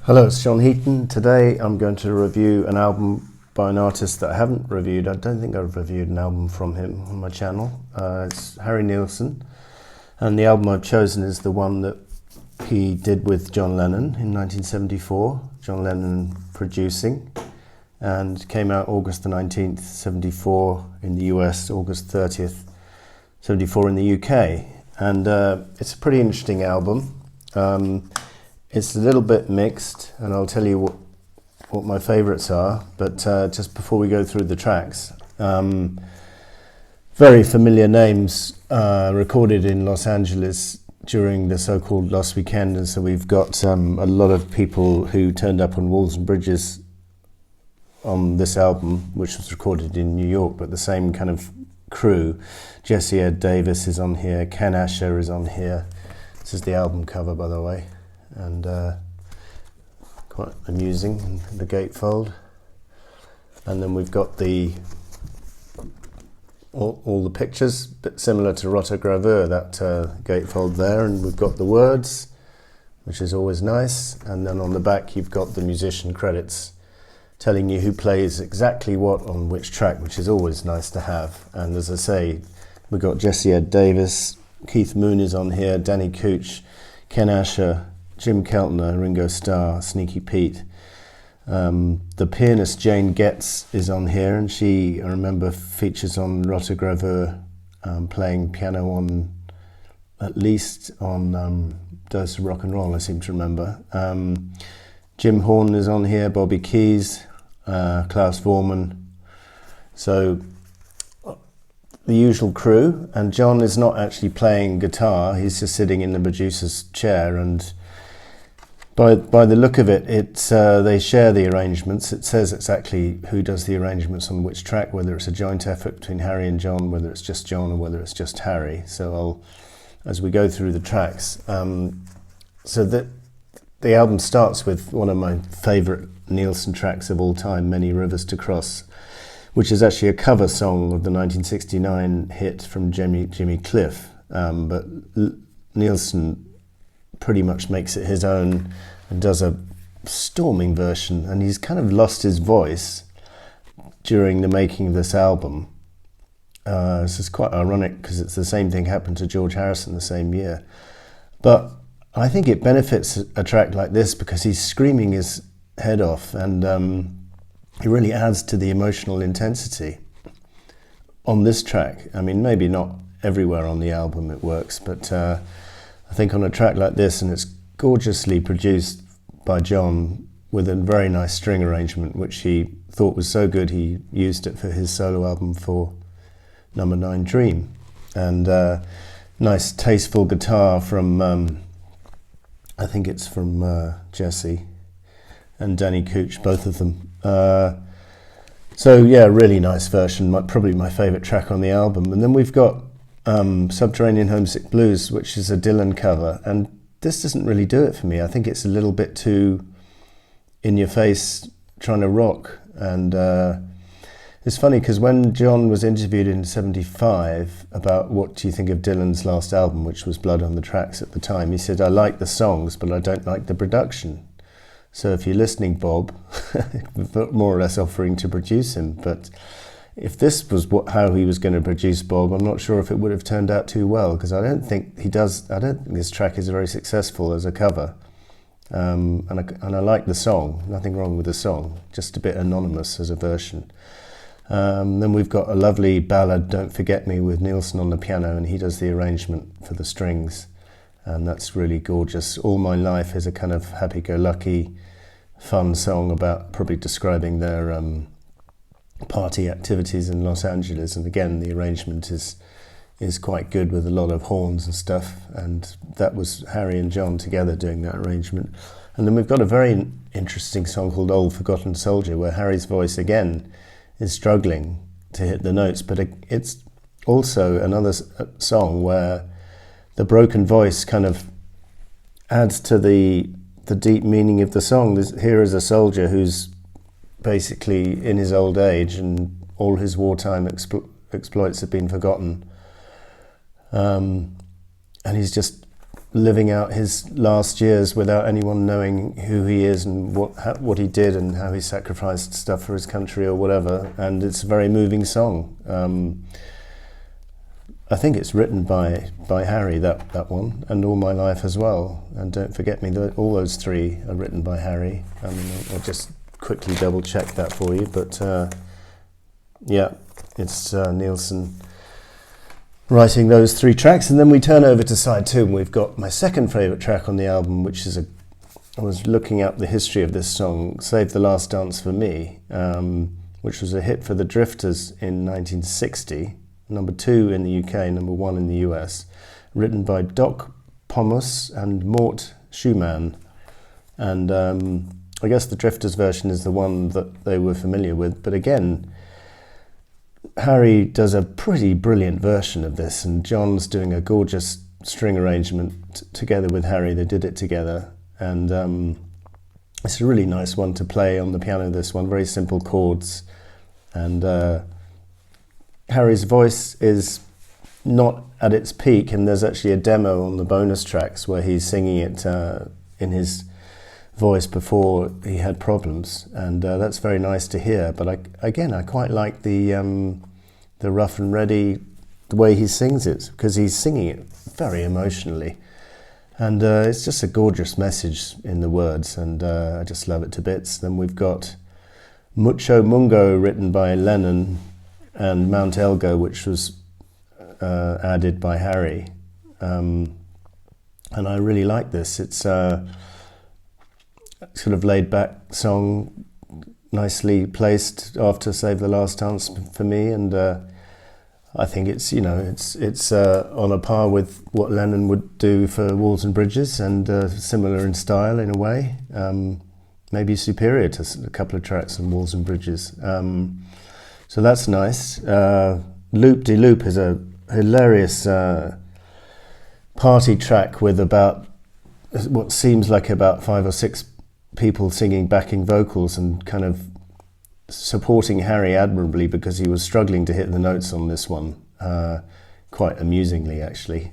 Hello, it's John Heaton. Today I'm going to review an album by an artist that I haven't reviewed. I don't think I've reviewed an album from him on my channel. It's Harry Nilsson, and the album I've chosen is the one that he did with John Lennon in 1974, John Lennon producing, and came out August the 19th, 74 in the US, August 30th, 74 in the UK. And it's a pretty interesting album. It's a little bit mixed, and I'll tell you what my favourites are, but just before we go through the tracks, very familiar names recorded in Los Angeles during the so-called Lost Weekend, and so we've got a lot of people who turned up on Walls and Bridges on this album, which was recorded in New York, but the same kind of crew. Jesse Ed Davis is on here, Ken Asher is on here. This is the album cover, by the way, and quite amusing, the gatefold. And then we've got all the pictures, bit similar to rotogravure, that gatefold there, and we've got the words, which is always nice, and then on the back you've got the musician credits telling you who plays exactly what on which track, which is always nice to have. And as I say, we've got Jesse Ed Davis, Keith Moon is on here, Danny Cooch, Ken Asher, Jim Keltner, Ringo Starr, Sneaky Pete. The pianist Jane Getz is on here, and she, I remember, features on rotogravure, playing piano on, at least on Dose of Rock and Roll, I seem to remember. Jim Horn is on here, Bobby Keys, Klaus Voormann. So the usual crew, and John is not actually playing guitar, he's just sitting in the producer's chair, and by the look of it, they share the arrangements. It says exactly who does the arrangements on which track, whether it's a joint effort between Harry and John, whether it's just John or whether it's just Harry. So as we go through the tracks, so that the album starts with one of my favourite Nilsson tracks of all time, Many Rivers to Cross, which is actually a cover song of the 1969 hit from Jimmy Cliff, but Nilsson pretty much makes it his own and does a storming version, and he's kind of lost his voice during the making of this album. This is quite ironic because it's the same thing happened to George Harrison the same year, but I think it benefits a track like this because he's screaming his head off, and it really adds to the emotional intensity on this track. I mean, maybe not everywhere on the album it works, but I think on a track like this, and it's gorgeously produced by John with a very nice string arrangement, which he thought was so good he used it for his solo album for Number 9 Dream. And nice tasteful guitar from I think it's from Jesse and Danny Cooch, both of them. So yeah, really nice version, probably my favourite track on the album. And then we've got Subterranean Homesick Blues, which is a Dylan cover, and this doesn't really do it for me. I think it's a little bit too in your face, trying to rock. And it's funny because when John was interviewed in 75 about what do you think of Dylan's last album, which was Blood on the Tracks at the time, he said, I like the songs, but I don't like the production. So if you're listening, Bob, more or less offering to produce him. But if this was how he was going to produce Bob, I'm not sure if it would have turned out too well, because I don't think this track is very successful as a cover. And I like the song, nothing wrong with the song, just a bit anonymous as a version. Then we've got a lovely ballad, Don't Forget Me, with Nilsson on the piano, and he does the arrangement for the strings, and that's really gorgeous. All My Life is a kind of happy-go-lucky, fun song about probably describing their party activities in Los Angeles, and again the arrangement is quite good with a lot of horns and stuff, and that was Harry and John together doing that arrangement. And then we've got a very interesting song called Old Forgotten Soldier, where Harry's voice again is struggling to hit the notes, but it's also another song where the broken voice kind of adds to the deep meaning of the song. Here is a soldier who's basically in his old age and all his wartime exploits have been forgotten, and he's just living out his last years without anyone knowing who he is and what he did and how he sacrificed stuff for his country or whatever. And it's a very moving song. I think it's written by Harry, that one, and All My Life as well. And Don't Forget Me, all those three are written by Harry. I mean, I'll just quickly double check that for you, but yeah, it's Nilsson writing those three tracks. And then we turn over to side two, and we've got my second favourite track on the album, which is I was looking up the history of this song, Save the Last Dance for Me, which was a hit for the Drifters in 1960, number 2 in the UK, number 1 in the US, written by Doc Pomus and Mort Schumann. And I guess the Drifters version is the one that they were familiar with, but again, Harry does a pretty brilliant version of this, and John's doing a gorgeous string arrangement together with Harry. They did it together, and it's a really nice one to play on the piano, this one, very simple chords. And Harry's voice is not at its peak, and there's actually a demo on the bonus tracks where he's singing it in his voice before he had problems, and that's very nice to hear. But I quite like the rough and ready, the way he sings it, because he's singing it very emotionally, and it's just a gorgeous message in the words, and I just love it to bits. Then we've got Mucho Mungo, written by Lennon, and Mount Elgo, which was added by Harry, and I really like this. It's sort of laid back song, nicely placed after Save the Last Dance for me, and I think it's it's on a par with what Lennon would do for Walls and Bridges, and similar in style in a way, maybe superior to a couple of tracks on Walls and Bridges. So that's nice. Loop de Loop is a hilarious party track with about what seems like about 5 or 6 people singing backing vocals and kind of supporting Harry admirably, because he was struggling to hit the notes on this one, quite amusingly actually.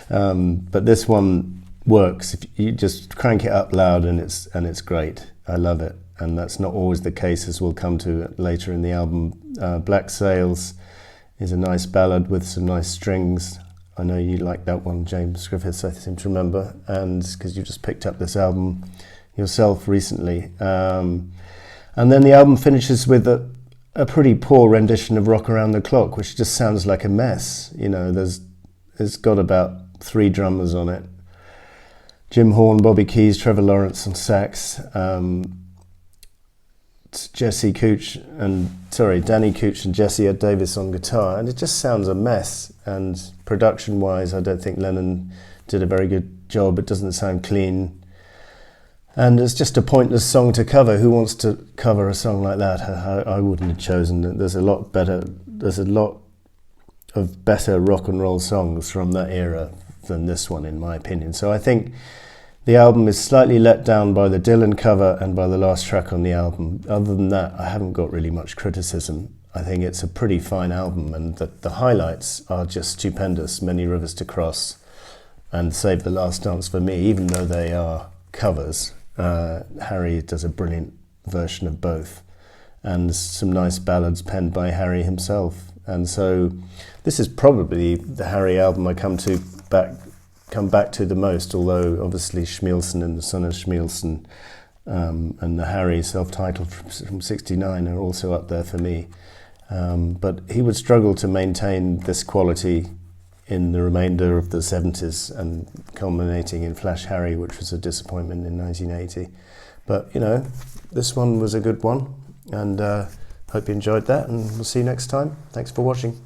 But this one works if you just crank it up loud, and it's great. I love it, and that's not always the case, as we'll come to later in the album. Black Sails is a nice ballad with some nice strings. I know you like that one, James Griffiths, I seem to remember, and because you just picked up this album yourself recently. And then the album finishes with a pretty poor rendition of Rock Around the Clock, which just sounds like a mess. It's got about 3 drummers on it. Jim Horn, Bobby Keys, Trevor Lawrence on sax, Danny Cooch and Jesse Ed Davis on guitar, and it just sounds a mess. And production-wise, I don't think Lennon did a very good job. It doesn't sound clean. And it's just a pointless song to cover. Who wants to cover a song like that? I wouldn't have chosen it. There's a lot of better rock and roll songs from that era than this one, in my opinion. So I think the album is slightly let down by the Dylan cover and by the last track on the album. Other than that, I haven't got really much criticism. I think it's a pretty fine album, and the highlights are just stupendous. Many Rivers to Cross and Save the Last Dance for Me, even though they are covers. Harry does a brilliant version of both, and some nice ballads penned by Harry himself. And so this is probably the Harry album I come back to the most, although obviously Schmielsen and the Son of Schmielsen and the Harry self-titled from 69 are also up there for me. But he would struggle to maintain this quality in the remainder of the 70s, and culminating in Flash Harry, which was a disappointment in 1980. But, this one was a good one, and hope you enjoyed that, and we'll see you next time. Thanks for watching.